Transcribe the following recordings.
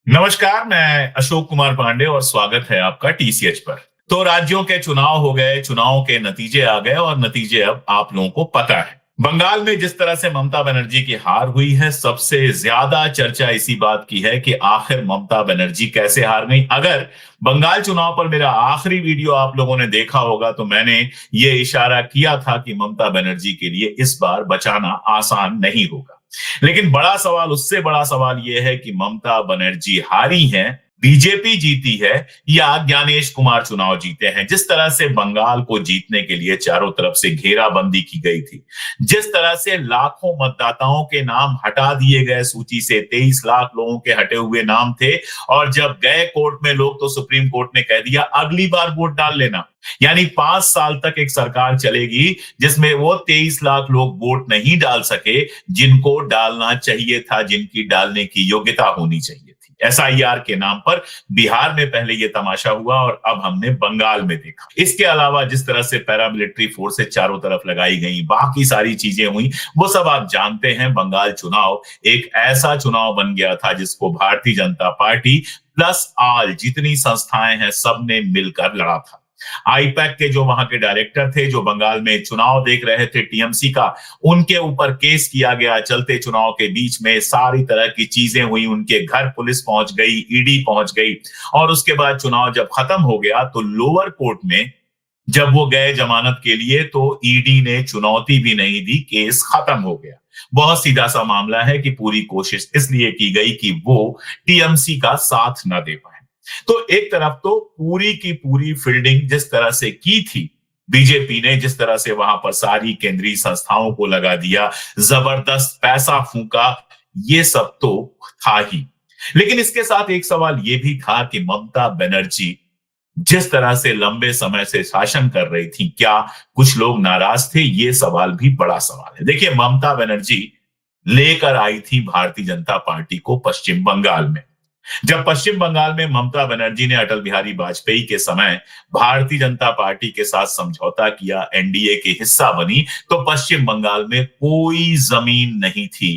नमस्कार, मैं अशोक कुमार पांडे और स्वागत है आपका टीसीएच पर। तो राज्यों के चुनाव हो गए, चुनाव के नतीजे आ गए और नतीजे अब आप लोगों को पता है। बंगाल में जिस तरह से ममता बनर्जी की हार हुई है, सबसे ज्यादा चर्चा इसी बात की है कि आखिर ममता बनर्जी कैसे हार गई। अगर बंगाल चुनाव पर मेरा आखिरी वीडियो आप लोगों ने देखा होगा तो मैंने ये इशारा किया था कि ममता बनर्जी के लिए इस बार बचाना आसान नहीं होगा। लेकिन बड़ा सवाल, उससे बड़ा सवाल यह है कि ममता बनर्जी हारी हैं, बीजेपी जीती है या ज्ञानेश कुमार चुनाव जीते हैं। जिस तरह से बंगाल को जीतने के लिए चारों तरफ से घेराबंदी की गई थी, जिस तरह से लाखों मतदाताओं के नाम हटा दिए गए सूची से, 23 लाख लोगों के हटे हुए नाम थे, और जब गए कोर्ट में लोग तो सुप्रीम कोर्ट ने कह दिया अगली बार वोट डाल लेना। यानी 5 साल तक एक सरकार चलेगी जिसमें वो 23 लाख लोग वोट नहीं डाल सके जिनको डालना चाहिए था, जिनकी डालने की योग्यता होनी चाहिए थी। एसआईआर के नाम पर बिहार में पहले ये तमाशा हुआ और अब हमने बंगाल में देखा। इसके अलावा जिस तरह से पैरामिलिट्री फोर्सेस चारों तरफ लगाई गई, बाकी सारी चीजें हुई, वो सब आप जानते हैं। बंगाल चुनाव एक ऐसा चुनाव बन गया था जिसको भारतीय जनता पार्टी प्लस आल जितनी संस्थाएं हैं सबने मिलकर लड़ा था। आईपैक के जो वहां के डायरेक्टर थे, जो बंगाल में चुनाव देख रहे थे टीएमसी का, उनके ऊपर केस किया गया। चलते चुनाव के बीच में सारी तरह की चीजें हुई, उनके घर पुलिस पहुंच गई, ईडी पहुंच गई, और उसके बाद चुनाव जब खत्म हो गया तो लोअर कोर्ट में जब वो गए जमानत के लिए तो ईडी ने चुनौती भी नहीं दी, केस खत्म हो गया। बहुत सीधा सा मामला है कि पूरी कोशिश इसलिए की गई कि वो टीएमसी का साथ न दे पाए। तो एक तरफ तो पूरी की पूरी फील्डिंग जिस तरह से की थी बीजेपी ने, जिस तरह से वहां पर सारी केंद्रीय संस्थाओं को लगा दिया, जबरदस्त पैसा फूंका, ये सब तो था ही। लेकिन इसके साथ एक सवाल यह भी था कि ममता बनर्जी जिस तरह से लंबे समय से शासन कर रही थी, क्या कुछ लोग नाराज थे? ये सवाल भी बड़ा सवाल है। देखिए, ममता बनर्जी लेकर आई थी भारतीय जनता पार्टी को पश्चिम बंगाल में। जब पश्चिम बंगाल में ममता बनर्जी ने अटल बिहारी वाजपेयी के समय भारतीय जनता पार्टी के साथ समझौता किया, एनडीए के हिस्सा बनी, तो पश्चिम बंगाल में कोई जमीन नहीं थी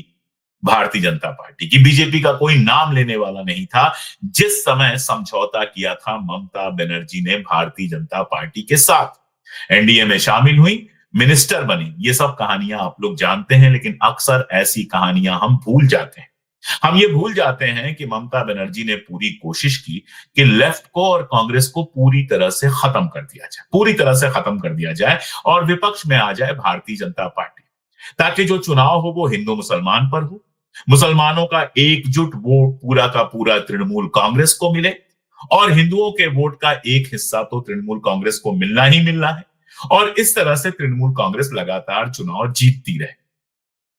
भारतीय जनता पार्टी की। बीजेपी का कोई नाम लेने वाला नहीं था। जिस समय समझौता किया था ममता बनर्जी ने भारतीय जनता पार्टी के साथ, एनडीए में शामिल हुई, मिनिस्टर बनी। ये सब कहानियां आप लोग जानते हैं, लेकिन अक्सर ऐसी कहानियां हम भूल जाते हैं। हम ये भूल जाते हैं कि ममता बनर्जी ने पूरी कोशिश की कि लेफ्ट को और कांग्रेस को पूरी तरह से खत्म कर दिया जाए, पूरी तरह से खत्म कर दिया जाए, और विपक्ष में आ जाए भारतीय जनता पार्टी, ताकि जो चुनाव हो वो हिंदू मुसलमान पर हो, मुसलमानों का एकजुट वोट पूरा का पूरा तृणमूल कांग्रेस को मिले, और हिंदुओं के वोट का एक हिस्सा तो तृणमूल कांग्रेस को मिलना ही मिलना है, और इस तरह से तृणमूल कांग्रेस लगातार चुनाव जीतती रहे।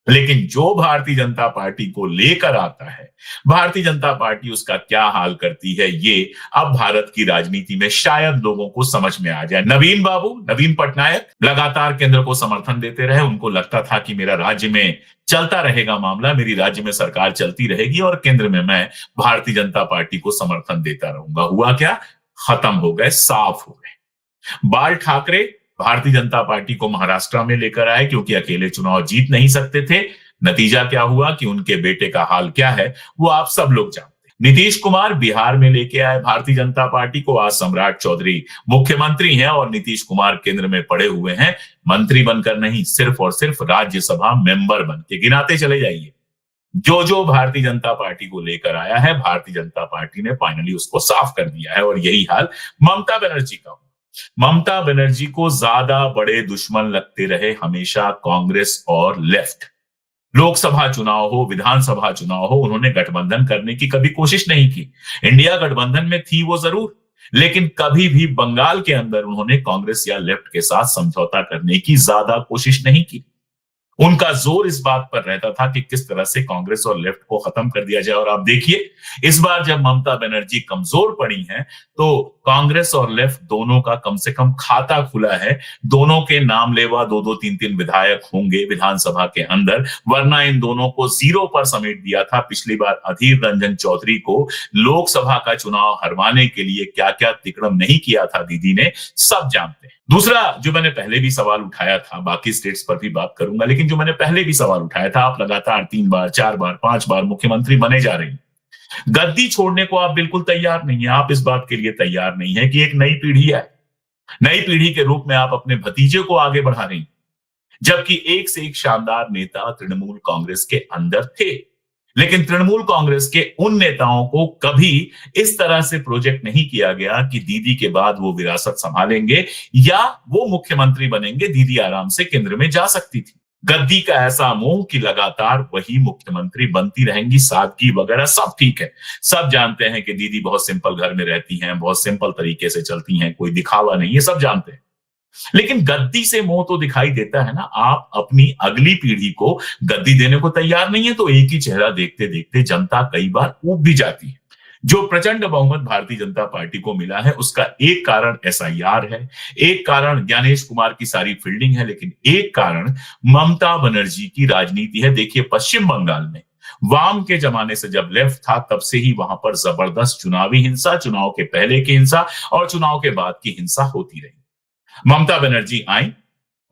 लेकिन जो भारतीय जनता पार्टी को लेकर आता है, भारतीय जनता पार्टी उसका क्या हाल करती है, ये अब भारत की राजनीति में शायद लोगों को समझ में आ जाए। नवीन बाबू, नवीन पटनायक लगातार केंद्र को समर्थन देते रहे। उनको लगता था कि मेरा राज्य में चलता रहेगा मामला, मेरी राज्य में सरकार चलती रहेगी और केंद्र में मैं भारतीय जनता पार्टी को समर्थन देता रहूंगा। हुआ क्या? खत्म हो गए, साफ हो गए। बाल ठाकरे भारतीय जनता पार्टी को महाराष्ट्र में लेकर आए क्योंकि अकेले चुनाव जीत नहीं सकते थे। नतीजा क्या हुआ कि उनके बेटे का हाल क्या है वो आप सब लोग जानते हैं। नीतीश कुमार बिहार में लेके आए भारतीय जनता पार्टी को। आज सम्राट चौधरी मुख्यमंत्री हैं और नीतीश कुमार केंद्र में पड़े हुए हैं, मंत्री बनकर नहीं, सिर्फ और सिर्फ राज्यसभा मेंबर बन के। गिनाते चले जाइए, जो जो भारतीय जनता पार्टी को लेकर आया है, भारतीय जनता पार्टी ने फाइनली उसको साफ कर दिया है। और यही हाल ममता बनर्जी का। ममता बनर्जी को ज्यादा बड़े दुश्मन लगते रहे हमेशा कांग्रेस और लेफ्ट। लोकसभा चुनाव हो, विधानसभा चुनाव हो, उन्होंने गठबंधन करने की कभी कोशिश नहीं की। इंडिया गठबंधन में थी वो जरूर, लेकिन कभी भी बंगाल के अंदर उन्होंने कांग्रेस या लेफ्ट के साथ समझौता करने की ज्यादा कोशिश नहीं की। उनका जोर इस बात पर रहता था कि किस तरह से कांग्रेस और लेफ्ट को खत्म कर दिया जाए। और आप देखिए, इस बार जब ममता बनर्जी कमजोर पड़ी हैं तो कांग्रेस और लेफ्ट दोनों का कम से कम खाता खुला है। दोनों के नाम लेवा 2-2, 3-3 विधायक होंगे विधानसभा के अंदर, वरना इन दोनों को 0 पर समेट दिया था। पिछली बार अधीर रंजन चौधरी को लोकसभा का चुनाव हरवाने के लिए क्या क्या तिकड़म नहीं किया था दीदी ने, सब जानते हैं। दूसरा जो मैंने पहले भी सवाल उठाया था, बाकी स्टेट्स पर भी बात करूंगा, लेकिन जो मैंने पहले भी सवाल उठाया था, आप लगातार 3 बार, 4 बार, 5 बार मुख्यमंत्री बने जा रहे हैं, गद्दी छोड़ने को आप बिल्कुल तैयार नहीं है। आप इस बात के लिए तैयार नहीं है कि एक नई पीढ़ी है, नई पीढ़ी के रूप में आप अपने भतीजे को आगे बढ़ा रही हैं, जबकि एक से एक शानदार नेता तृणमूल कांग्रेस के अंदर थे। लेकिन तृणमूल कांग्रेस के उन नेताओं को कभी इस तरह से प्रोजेक्ट नहीं किया गया कि दीदी के बाद वो विरासत संभालेंगे या वो मुख्यमंत्री बनेंगे। दीदी आराम से केंद्र में जा सकती थी। गद्दी का ऐसा मोह कि लगातार वही मुख्यमंत्री बनती रहेंगी, सादगी वगैरह सब ठीक है। सब जानते हैं कि दीदी बहुत सिंपल घर में रहती हैं, बहुत सिंपल तरीके से चलती हैं, कोई दिखावा नहीं है, सब जानते हैं। लेकिन गद्दी से मोह तो दिखाई देता है ना। आप अपनी अगली पीढ़ी को गद्दी देने को तैयार नहीं है तो एक ही चेहरा देखते देखते जनता कई बार ऊब भी जाती है। जो प्रचंड बहुमत भारतीय जनता पार्टी को मिला है उसका एक कारण एसआईआर है, एक कारण ज्ञानेश कुमार की सारी फील्डिंग है, लेकिन एक कारण ममता बनर्जी की राजनीति है। देखिए पश्चिम बंगाल में वाम के जमाने से जब लेफ्ट था तब से ही वहां पर जबरदस्त चुनावी हिंसा, चुनाव के पहले की हिंसा और चुनाव के बाद की हिंसा होती रही। ममता बनर्जी आई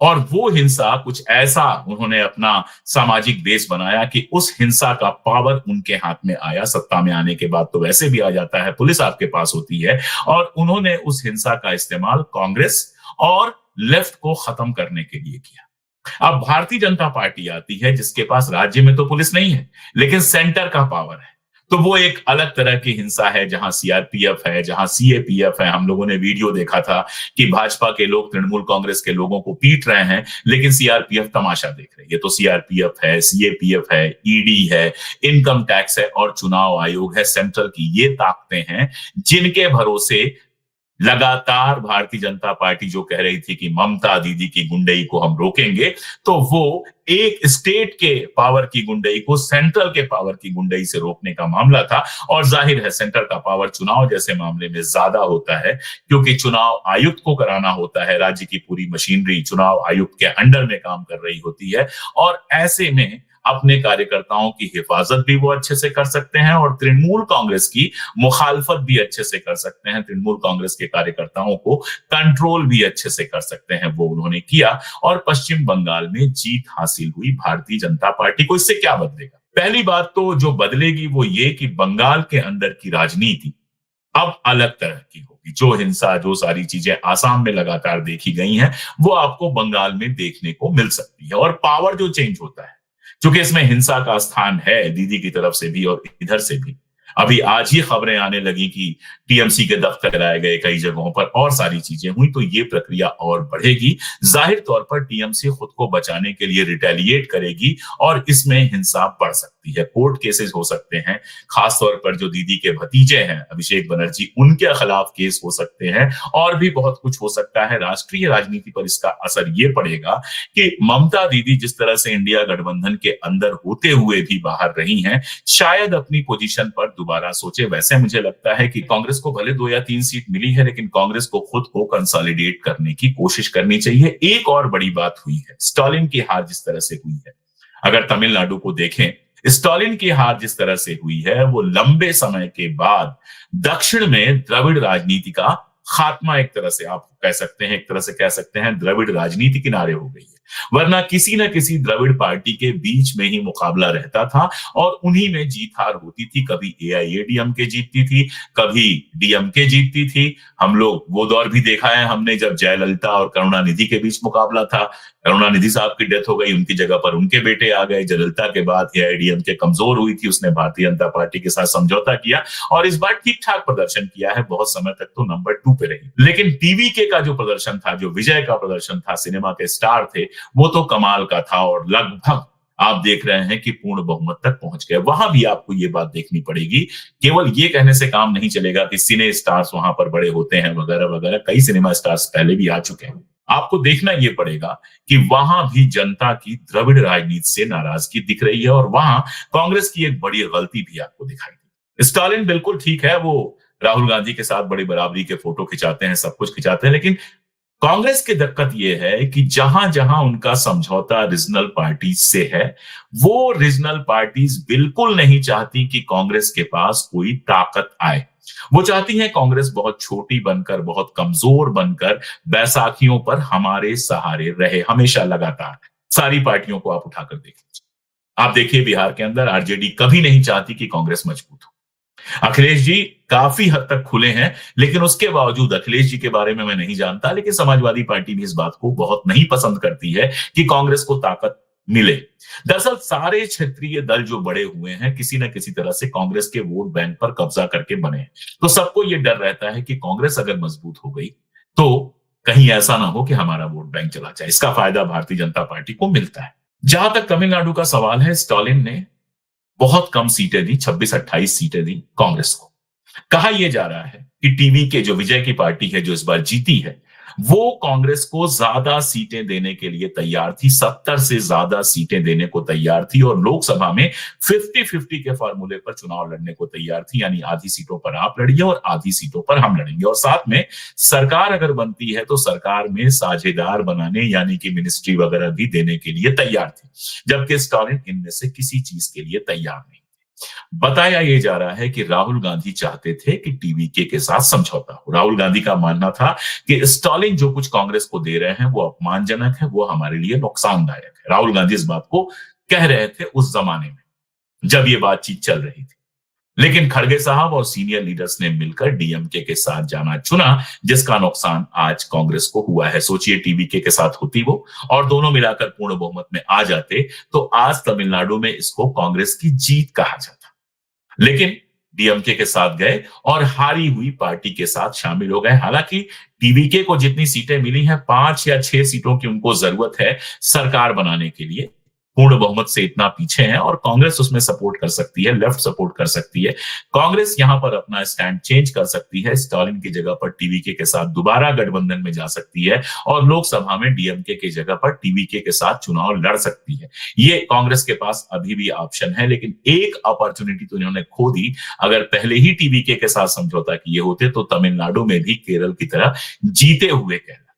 और वो हिंसा कुछ ऐसा उन्होंने अपना सामाजिक बेस बनाया कि उस हिंसा का पावर उनके हाथ में आया। सत्ता में आने के बाद तो वैसे भी आ जाता है, पुलिस आपके पास होती है, और उन्होंने उस हिंसा का इस्तेमाल कांग्रेस और लेफ्ट को खत्म करने के लिए किया। अब भारतीय जनता पार्टी आती है जिसके पास राज्य में तो पुलिस नहीं है लेकिन सेंटर का पावर है, तो वो एक अलग तरह की हिंसा है जहां सीआरपीएफ है, जहां सीएपीएफ है। हम लोगों ने वीडियो देखा था कि भाजपा के लोग तृणमूल कांग्रेस के लोगों को पीट रहे हैं लेकिन सीआरपीएफ तमाशा देख रही है। तो सीआरपीएफ है, सीएपीएफ है, ईडी है, इनकम टैक्स है और चुनाव आयोग है, सेंट्रल की ये ताकतें हैं जिनके भरोसे लगातार भारतीय जनता पार्टी जो कह रही थी कि ममता दीदी की गुंडई को हम रोकेंगे, तो वो एक स्टेट के पावर की गुंडई को सेंट्रल के पावर की गुंडई से रोकने का मामला था। और जाहिर है सेंट्रल का पावर चुनाव जैसे मामले में ज्यादा होता है क्योंकि चुनाव आयुक्त को कराना होता है। राज्य की पूरी मशीनरी चुनाव आयुक्त के अंडर में काम कर रही होती है और ऐसे में अपने कार्यकर्ताओं की हिफाजत भी वो अच्छे से कर सकते हैं और तृणमूल कांग्रेस की मुखालफत भी अच्छे से कर सकते हैं। तृणमूल कांग्रेस के कार्यकर्ताओं को कंट्रोल भी अच्छे से कर सकते हैं, वो उन्होंने किया और पश्चिम बंगाल में जीत हासिल हुई भारतीय जनता पार्टी को। इससे क्या बदलेगा? पहली बात तो जो बदलेगी वो ये कि बंगाल के अंदर की राजनीति अब अलग तरह की होगी। जो हिंसा, जो सारी चीजें आसाम में लगातार देखी गई हैं वो आपको बंगाल में देखने को मिल सकती है। और पावर जो चेंज होता है, क्योंकि इसमें हिंसा का स्थान है दीदी की तरफ से भी और इधर से भी। अभी आज ही खबरें आने लगी कि टीएमसी के दफ्तर कराए गए कई जगहों पर और सारी चीजें हुई, तो ये प्रक्रिया और बढ़ेगी। जाहिर तौर पर टीएमसी खुद को बचाने के लिए रिटेलिएट करेगी और इसमें हिंसा बढ़ सकती है। कोर्ट केसेस हो सकते हैं, खासतौर पर जो दीदी के भतीजे हैं अभिषेक बनर्जी, उनके खिलाफ केस हो सकते हैं और भी बहुत कुछ हो सकता है। राष्ट्रीय राजनीति पर इसका असर ये पड़ेगा कि ममता दीदी जिस तरह से इंडिया गठबंधन के अंदर होते हुए भी बाहर रही हैं, शायद अपनी पोजीशन पर दोबारा सोचे। वैसे मुझे लगता है कि कांग्रेस को भले 2 या 3 सीट मिली है लेकिन कांग्रेस को खुद को कंसोलिडेट करने की कोशिश करनी चाहिए। एक और बड़ी बात हुई है, स्टालिन की हार जिस तरह से हुई है, अगर तमिलनाडु को देखें, स्टालिन की हार जिस तरह से हुई है वो लंबे समय के बाद दक्षिण में द्रविड़ राजनीति का खात्मा एक तरह से आप कह सकते हैं, एक तरह से कह सकते हैं द्रविड़ राजनीति किनारे हो गई है। वरना किसी न किसी द्रविड़ पार्टी के बीच में ही मुकाबला रहता था और उन्हीं में जीत हार होती थी। कभी एआईएडीएमके जीतती थी, कभी डीएमके जीतती थी। हम लोग वो दौर भी देखा है हमने जब जयललिता और करुणानिधि के बीच मुकाबला था। करुणानिधि साहब की डेथ हो गई, उनकी जगह पर उनके बेटे आ गए। जयललिता के बाद एआईएडीएमके कमजोर हुई थी, उसने भारतीय जनता पार्टी के साथ समझौता किया और इस बार ठीक ठाक प्रदर्शन किया है। बहुत समय तक तो नंबर 2 पे रही, लेकिन टीवीके का जो प्रदर्शन था, जो विजय का प्रदर्शन था, सिनेमा के स्टार थे, वो तो कमाल का था और लगभग आप देख रहे हैं कि पूर्ण बहुमत तक पहुंच गए। वहां भी आपको ये बात देखनी पड़ेगी, केवल ये कहने से काम नहीं चलेगा कि सिने स्टार्स वहां पर बड़े होते हैं वगैरह वगैरह। कई सिनेमा स्टार्स पहले भी आ चुके हैं। आपको देखना ये पड़ेगा कि वहां भी जनता की द्रविड़ राजनीति से नाराजगी दिख रही है और वहां कांग्रेस की एक बड़ी गलती भी आपको दिखाई दी। स्टालिन बिल्कुल ठीक है, वो राहुल गांधी के साथ बड़ी बराबरी के फोटो खिंचाते हैं, सब कुछ खिंचाते हैं, लेकिन कांग्रेस की दिक्कत यह है कि जहां जहां उनका समझौता रीजनल पार्टी से है, वो रीजनल पार्टीज बिल्कुल नहीं चाहती कि कांग्रेस के पास कोई ताकत आए। वो चाहती है कांग्रेस बहुत छोटी बनकर, बहुत कमजोर बनकर बैसाखियों पर हमारे सहारे रहे, हमेशा लगातार। सारी पार्टियों को आप उठाकर देख लीजिए। आप देखिए बिहार के अंदर आरजेडी कभी नहीं चाहती कि कांग्रेस मजबूत हो। अखिलेश जी काफी हद तक खुले हैं, लेकिन उसके बावजूद अखिलेश जी के बारे में मैं नहीं जानता, लेकिन समाजवादी पार्टी भी इस बात को बहुत नहीं पसंद करती है कि कांग्रेस को ताकत मिले। दरअसल सारे क्षेत्रीय दल जो बड़े हुए हैं किसी न किसी तरह से कांग्रेस के वोट बैंक पर कब्जा करके बने हैं, तो सबको यह डर रहता है कि कांग्रेस अगर मजबूत हो गई तो कहीं ऐसा ना हो कि हमारा वोट बैंक चला जाए। इसका फायदा भारतीय जनता पार्टी को मिलता है। जहां तक तमिलनाडु का सवाल है, स्टालिन ने बहुत कम सीटें दी, 26-28 सीटें दी कांग्रेस को। कहा यह जा रहा है कि टीवी के जो विजय की पार्टी है जो इस बार जीती है, वो कांग्रेस को ज्यादा सीटें देने के लिए तैयार थी, 70 से ज्यादा सीटें देने को तैयार थी और लोकसभा में 50-50 के फॉर्मूले पर चुनाव लड़ने को तैयार थी, यानी आधी सीटों पर आप लड़िए और आधी सीटों पर हम लड़ेंगे। और साथ में सरकार अगर बनती है तो सरकार में साझेदार बनाने यानी कि मिनिस्ट्री वगैरह भी देने के लिए तैयार थी, जबकि स्टालिन इनमें से किसी चीज के लिए तैयार नहीं। बताया यह जा रहा है कि राहुल गांधी चाहते थे कि टीवीके के साथ समझौता हो। राहुल गांधी का मानना था कि स्टालिन जो कुछ कांग्रेस को दे रहे हैं वो अपमानजनक है, वो हमारे लिए नुकसानदायक है। राहुल गांधी इस बात को कह रहे थे उस जमाने में जब ये बातचीत चल रही थी, लेकिन खड़गे साहब और सीनियर लीडर्स ने मिलकर डीएमके के साथ जाना चुना, जिसका नुकसान आज कांग्रेस को हुआ है। सोचिए टीवीके के साथ होती वो और दोनों मिलाकर पूर्ण बहुमत में आ जाते तो आज तमिलनाडु में इसको कांग्रेस की जीत कहा जाता, लेकिन डीएमके के साथ गए और हारी हुई पार्टी के साथ शामिल हो गए। हालांकि टीवीके को जितनी सीटें मिली हैं, 5 या 6 सीटों की उनको जरूरत है सरकार बनाने के लिए, पूर्ण बहुमत से इतना पीछे हैं और कांग्रेस उसमें सपोर्ट कर सकती है, लेफ्ट सपोर्ट कर सकती है। कांग्रेस यहां पर अपना स्टैंड चेंज कर सकती है, स्टालिन की जगह पर टीवीके के साथ दोबारा गठबंधन में जा सकती है और लोकसभा में डीएमके की जगह पर टीवीके के साथ चुनाव लड़ सकती है। ये कांग्रेस के पास अभी भी ऑप्शन है, लेकिन एक अपॉर्चुनिटी तो इन्होंने खो दी। अगर पहले ही टीवीके के साथ समझौता किए होते तो तमिलनाडु में भी केरल की तरह जीते हुए कहलाते।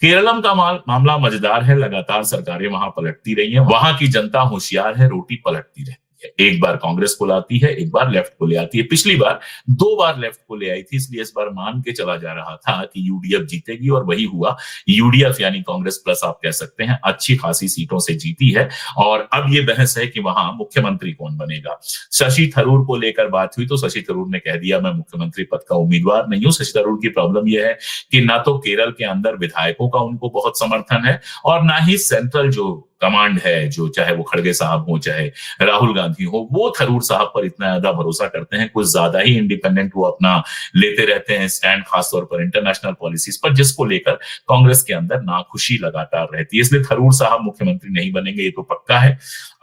केरलम का मामला मजेदार है, लगातार सरकारें वहां पलटती रही हैं, वहां की जनता होशियार है, रोटी पलटती रहती है। एक बार कांग्रेस को लाती है, एक बार लेफ्ट को ले आती है। पिछली बार 2 बार लेफ्ट को ले आई थी, इसलिए इस बार मान के चला जा रहा था कि यूडीएफ जीतेगी और वही हुआ। यूडीएफ यानी कांग्रेस प्लस आप कह सकते हैं, अच्छी खासी सीटों से जीती है और अब ये बहस है कि वहां मुख्यमंत्री कौन बनेगा। शशि थरूर को लेकर बात हुई तो शशि थरूर ने कह दिया मैं मुख्यमंत्री पद का उम्मीदवार नहीं हूं। शशि थरूर की प्रॉब्लम यह है कि ना तो केरल के अंदर विधायकों का उनको बहुत समर्थन है और ना ही सेंट्रल जो कमांड है, जो चाहे वो खड़गे साहब हो चाहे राहुल गांधी हो, वो थरूर साहब पर इतना ज्यादा भरोसा करते हैं। कुछ ज्यादा ही इंडिपेंडेंट वो अपना लेते रहते हैं स्टैंड, खासतौर पर इंटरनेशनल पॉलिसीज पर, जिसको लेकर कांग्रेस के अंदर नाखुशी लगातार रहती है। इसलिए थरूर साहब मुख्यमंत्री नहीं बनेंगे, ये तो पक्का है।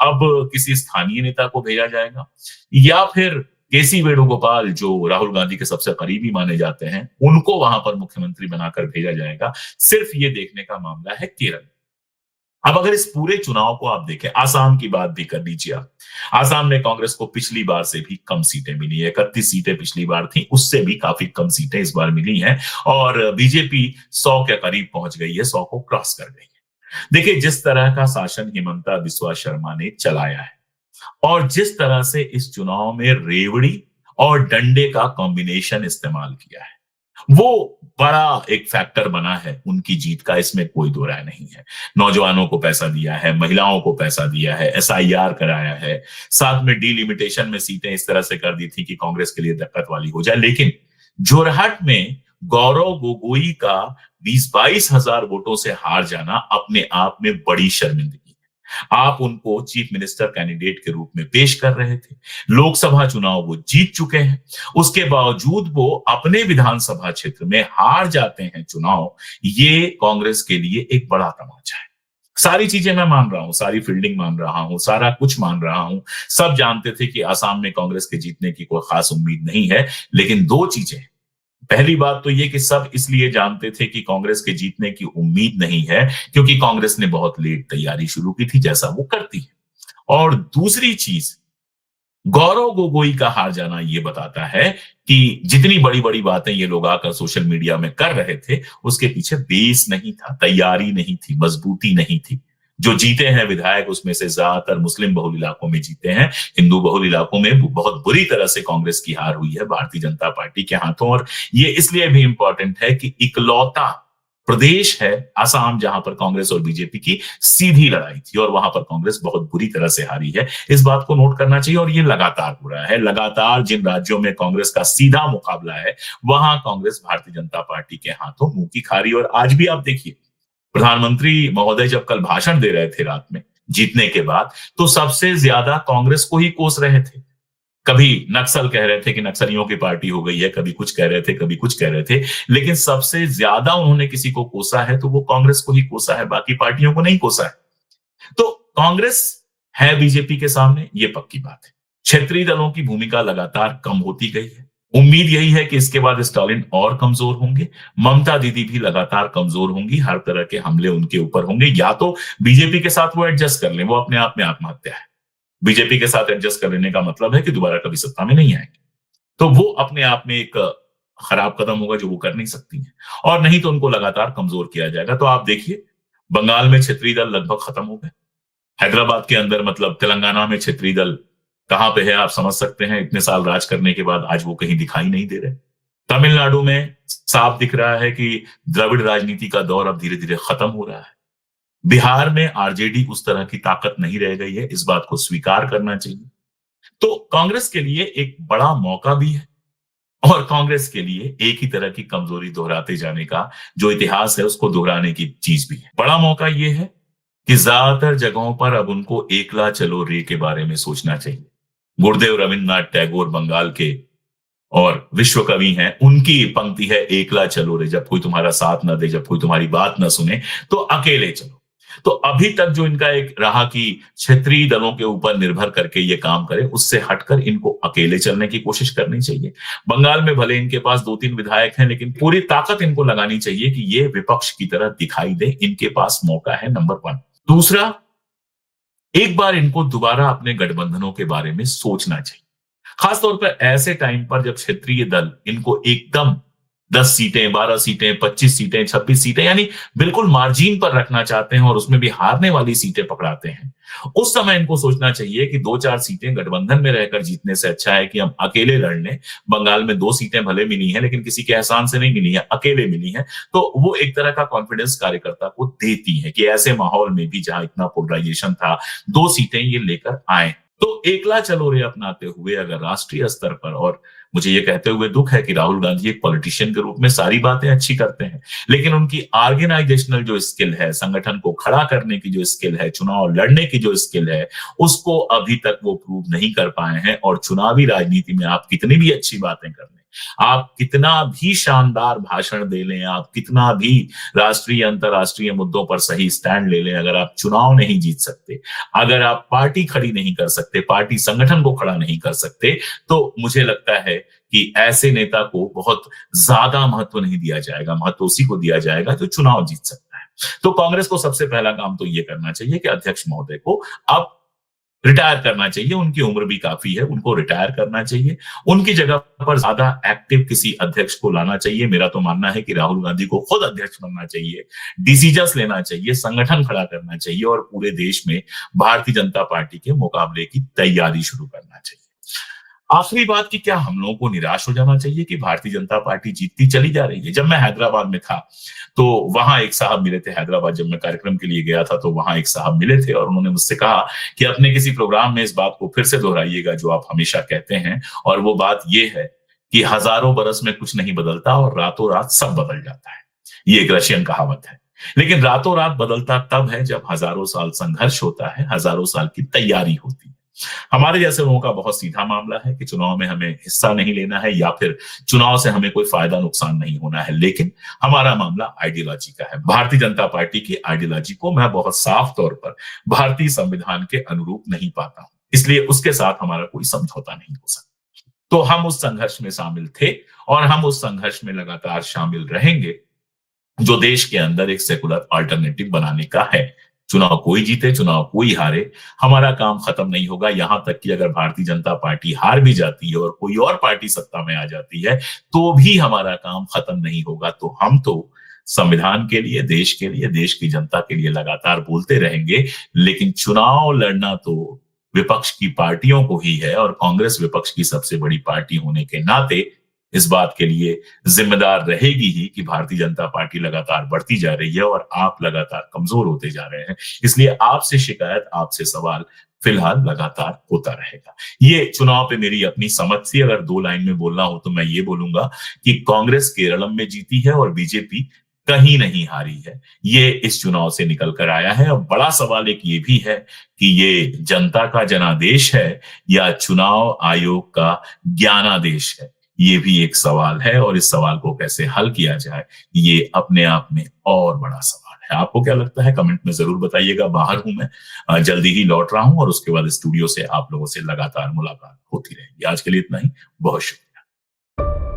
अब किसी स्थानीय नेता को भेजा जाएगा या फिर केसी वेणुगोपाल जो राहुल गांधी के सबसे करीबी माने जाते हैं उनको वहां पर मुख्यमंत्री बनाकर भेजा जाएगा। सिर्फ ये देखने का मामला है केरल। अब अगर इस पूरे चुनाव को आप देखें, आसाम की बात भी कर लीजिए आप। आसाम में कांग्रेस को पिछली बार से भी कम सीटें मिली है, 31 सीटें पिछली बार थी, उससे भी काफी कम सीटें इस बार मिली हैं और बीजेपी 100 के करीब पहुंच गई है, 100 को क्रॉस कर गई है। देखिए जिस तरह का शासन हिमंता बिस्वा शर्मा ने चलाया है और जिस तरह से इस चुनाव में रेवड़ी और डंडे का कॉम्बिनेशन इस्तेमाल किया है, वो बड़ा एक फैक्टर बना है उनकी जीत का, इसमें कोई दो राय नहीं है। नौजवानों को पैसा दिया है, महिलाओं को पैसा दिया है, एसआईआर कराया है, साथ में डीलिमिटेशन में सीटें इस तरह से कर दी थी कि कांग्रेस के लिए दिक्कत वाली हो जाए। लेकिन जोरहाट में गौरव गोगोई का 20-22 हजार वोटों से हार जाना अपने आप में बड़ी शर्मिंदगी। आप उनको चीफ मिनिस्टर कैंडिडेट के रूप में पेश कर रहे थे, लोकसभा चुनाव वो जीत चुके हैं, उसके बावजूद वो अपने विधानसभा क्षेत्र में हार जाते हैं चुनाव। ये कांग्रेस के लिए एक बड़ा तमाचा है। सारी चीजें मैं मान रहा हूं, सारी फील्डिंग मान रहा हूं, सारा कुछ मान रहा हूं। सब जानते थे कि आसाम में कांग्रेस के जीतने की कोई खास उम्मीद नहीं है, लेकिन 2 चीजें। पहली बात तो ये कि सब इसलिए जानते थे कि कांग्रेस के जीतने की उम्मीद नहीं है क्योंकि कांग्रेस ने बहुत लेट तैयारी शुरू की थी, जैसा वो करती है। और दूसरी चीज, गौरव गोगोई का हार जाना ये बताता है कि जितनी बड़ी बड़ी बातें ये लोग आकर सोशल मीडिया में कर रहे थे, उसके पीछे बेस नहीं था, तैयारी नहीं थी, मजबूती नहीं थी। जो जीते हैं विधायक उसमें से ज्यादातर मुस्लिम बहुल इलाकों में जीते हैं, हिंदू बहुल इलाकों में बहुत बुरी तरह से कांग्रेस की हार हुई है भारतीय जनता पार्टी के हाथों। और ये इसलिए भी इंपॉर्टेंट है कि इकलौता प्रदेश है असम, जहां पर कांग्रेस और बीजेपी की सीधी लड़ाई थी और वहां पर कांग्रेस बहुत बुरी तरह से हारी है। इस बात को नोट करना चाहिए और ये लगातार हो रहा है। लगातार जिन राज्यों में कांग्रेस का सीधा मुकाबला है, वहां कांग्रेस भारतीय जनता पार्टी के हाथों मुंह की खा रही है। और आज भी आप देखिए, प्रधानमंत्री महोदय जब कल भाषण दे रहे थे रात में जीतने के बाद, तो सबसे ज्यादा कांग्रेस को ही कोस रहे थे। कभी नक्सल कह रहे थे कि नक्सलियों की पार्टी हो गई है, कभी कुछ कह रहे थे, कभी कुछ कह रहे थे, लेकिन सबसे ज्यादा उन्होंने किसी को कोसा है तो वो कांग्रेस को ही कोसा है, बाकी पार्टियों को नहीं कोसा है। तो कांग्रेस है बीजेपी के सामने, ये पक्की बात है। क्षेत्रीय दलों की भूमिका लगातार कम होती गई है। उम्मीद यही है कि इसके बाद स्टालिन और कमजोर होंगे, ममता दीदी भी लगातार कमजोर होंगी, हर तरह के हमले उनके ऊपर होंगे। या तो बीजेपी के साथ वो एडजस्ट कर लें, वो अपने आप में आत्महत्या है। बीजेपी के साथ एडजस्ट कर लेने का मतलब है कि दोबारा कभी सत्ता में नहीं आएंगे, तो वो अपने आप में एक खराब कदम होगा जो वो कर नहीं सकती है। और नहीं तो उनको लगातार कमजोर किया जाएगा। तो आप देखिए, बंगाल में क्षेत्रीय दल लगभग खत्म हो गए। हैदराबाद के अंदर, मतलब तेलंगाना में क्षेत्रीय दल कहां पे है आप समझ सकते हैं। इतने साल राज करने के बाद आज वो कहीं दिखाई नहीं दे रहे। तमिलनाडु में साफ दिख रहा है कि द्रविड़ राजनीति का दौर अब धीरे धीरे खत्म हो रहा है। बिहार में आरजेडी उस तरह की ताकत नहीं रह गई है, इस बात को स्वीकार करना चाहिए। तो कांग्रेस के लिए एक बड़ा मौका भी है और कांग्रेस के लिए एक ही तरह की कमजोरी दोहराते जाने का जो इतिहास है उसको दोहराने की चीज भी है। बड़ा मौका यह है कि ज्यादातर जगहों पर अब उनको एकला चलो रे के बारे में सोचना चाहिए। गुरुदेव रविन्द्रनाथ टैगोर बंगाल के और विश्व कवि हैं, उनकी पंक्ति है एकला चलो रे, जब कोई तुम्हारा साथ ना दे, जब कोई तुम्हारी बात ना सुने तो अकेले चलो। तो अभी तक जो इनका एक रहा कि क्षेत्रीय दलों के ऊपर निर्भर करके ये काम करे, उससे हटकर इनको अकेले चलने की कोशिश करनी चाहिए। बंगाल में भले इनके पास 2-3 विधायक हैं, लेकिन पूरी ताकत इनको लगानी चाहिए कि ये विपक्ष की तरह दिखाई दे। इनके पास मौका है, नंबर 1। दूसरा, एक बार इनको दोबारा अपने गठबंधनों के बारे में सोचना चाहिए, खासतौर पर ऐसे टाइम पर जब क्षेत्रीय दल इनको एकदम 10 सीटें, 12 सीटें, 25 सीटें, 26 सीटें, यानी बिल्कुल मार्जिन पर रखना चाहते हैं और उसमें भी हारने वाली सीटें पकड़ाते हैं। उस समय इनको सोचना चाहिए कि 2-4 सीटें गठबंधन में रहकर जीतने से अच्छा है कि हम अकेले लड़ लें। बंगाल में 2 सीटें भले मिली हैं, लेकिन किसी के एहसान से नहीं मिली है, अकेले मिली हैं। तो वो एक तरह का कॉन्फिडेंस कार्यकर्ता को देती है कि ऐसे माहौल में भी जहां इतना पोलराइजेशन था, 2 सीटें ये लेकर आए। तो एकला चलो रे अपनाते हुए अगर राष्ट्रीय स्तर पर, और मुझे ये कहते हुए दुख है कि राहुल गांधी एक पॉलिटिशियन के रूप में सारी बातें अच्छी करते हैं, लेकिन उनकी ऑर्गेनाइजेशनल जो स्किल है, संगठन को खड़ा करने की जो स्किल है, चुनाव लड़ने की जो स्किल है, उसको अभी तक वो प्रूव नहीं कर पाए हैं। और चुनावी राजनीति में आप कितनी भी अच्छी बातें कर लें, आप कितना भी शानदार भाषण दे लें, आप कितना भी राष्ट्रीय अंतरराष्ट्रीय मुद्दों पर सही स्टैंड ले लें, अगर आप चुनाव नहीं जीत सकते, अगर आप पार्टी खड़ी नहीं कर सकते, पार्टी संगठन को खड़ा नहीं कर सकते, तो मुझे लगता है कि ऐसे नेता को बहुत ज्यादा महत्व नहीं दिया जाएगा। महत्व उसी को दिया जाएगा जो चुनाव जीत सकता है। तो कांग्रेस को सबसे पहला काम तो यह करना चाहिए कि अध्यक्ष महोदय को अब रिटायर करना चाहिए। उनकी उम्र भी काफी है, उनको रिटायर करना चाहिए। उनकी जगह पर ज्यादा एक्टिव किसी अध्यक्ष को लाना चाहिए। मेरा तो मानना है कि राहुल गांधी को खुद अध्यक्ष बनना चाहिए, डिसीजंस लेना चाहिए, संगठन खड़ा करना चाहिए और पूरे देश में भारतीय जनता पार्टी के मुकाबले की तैयारी शुरू करना चाहिए। आखिरी बात की, क्या हम लोगों को निराश हो जाना चाहिए कि भारतीय जनता पार्टी जीतती चली जा रही है? जब मैं हैदराबाद में था तो वहां एक साहब मिले थे। हैदराबाद जब मैं कार्यक्रम के लिए गया था तो वहां एक साहब मिले थे और उन्होंने मुझसे कहा कि अपने किसी प्रोग्राम में इस बात को फिर से दोहराइएगा जो आप हमेशा कहते हैं, और वो बात ये है कि हजारों बरस में कुछ नहीं बदलता और रातों रात सब बदल जाता है। ये एक रशियन कहावत है। लेकिन रातों रात बदलता तब है जब हजारों साल संघर्ष होता है, हजारों साल की तैयारी होती है। हमारे जैसे लोगों का बहुत सीधा मामला है कि चुनाव में हमें हिस्सा नहीं लेना है या फिर चुनाव से हमें कोई फायदा नुकसान नहीं होना है, लेकिन हमारा मामला आइडियोलॉजी का है। भारतीय जनता पार्टी की आइडियोलॉजी को मैं बहुत साफ तौर पर भारतीय संविधान के अनुरूप नहीं पाता हूं, इसलिए उसके साथ हमारा कोई समझौता नहीं हो सकता। तो हम उस संघर्ष में शामिल थे और हम उस संघर्ष में लगातार शामिल रहेंगे जो देश के अंदर एक सेकुलर अल्टरनेटिव बनाने का है। चुनाव कोई जीते, चुनाव कोई हारे, हमारा काम खत्म नहीं होगा। यहां तक कि अगर भारतीय जनता पार्टी हार भी जाती है और कोई और पार्टी सत्ता में आ जाती है तो भी हमारा काम खत्म नहीं होगा। तो हम तो संविधान के लिए, देश के लिए, देश की जनता के लिए लगातार बोलते रहेंगे, लेकिन चुनाव लड़ना तो विपक्ष की पार्टियों को ही है और कांग्रेस विपक्ष की सबसे बड़ी पार्टी होने के नाते इस बात के लिए जिम्मेदार रहेगी ही कि भारतीय जनता पार्टी लगातार बढ़ती जा रही है और आप लगातार कमजोर होते जा रहे हैं। इसलिए आपसे शिकायत, आपसे सवाल फिलहाल लगातार होता रहेगा। ये चुनाव पे मेरी अपनी समझ थी। अगर 2 लाइन में बोलना हो तो मैं ये बोलूंगा कि कांग्रेस केरलम में जीती है और बीजेपी कहीं नहीं हारी है। ये इस चुनाव से निकल कर आया है। और बड़ा सवाल एक ये भी है कि ये जनता का जनादेश है या चुनाव आयोग का ज्ञानादेश है। ये भी एक सवाल है और इस सवाल को कैसे हल किया जाए, ये अपने आप में और बड़ा सवाल है। आपको क्या लगता है, कमेंट में जरूर बताइएगा। बाहर हूं मैं, जल्दी ही लौट रहा हूं और उसके बाद स्टूडियो से आप लोगों से लगातार मुलाकात होती रहेगी। आज के लिए इतना ही। बहुत शुक्रिया।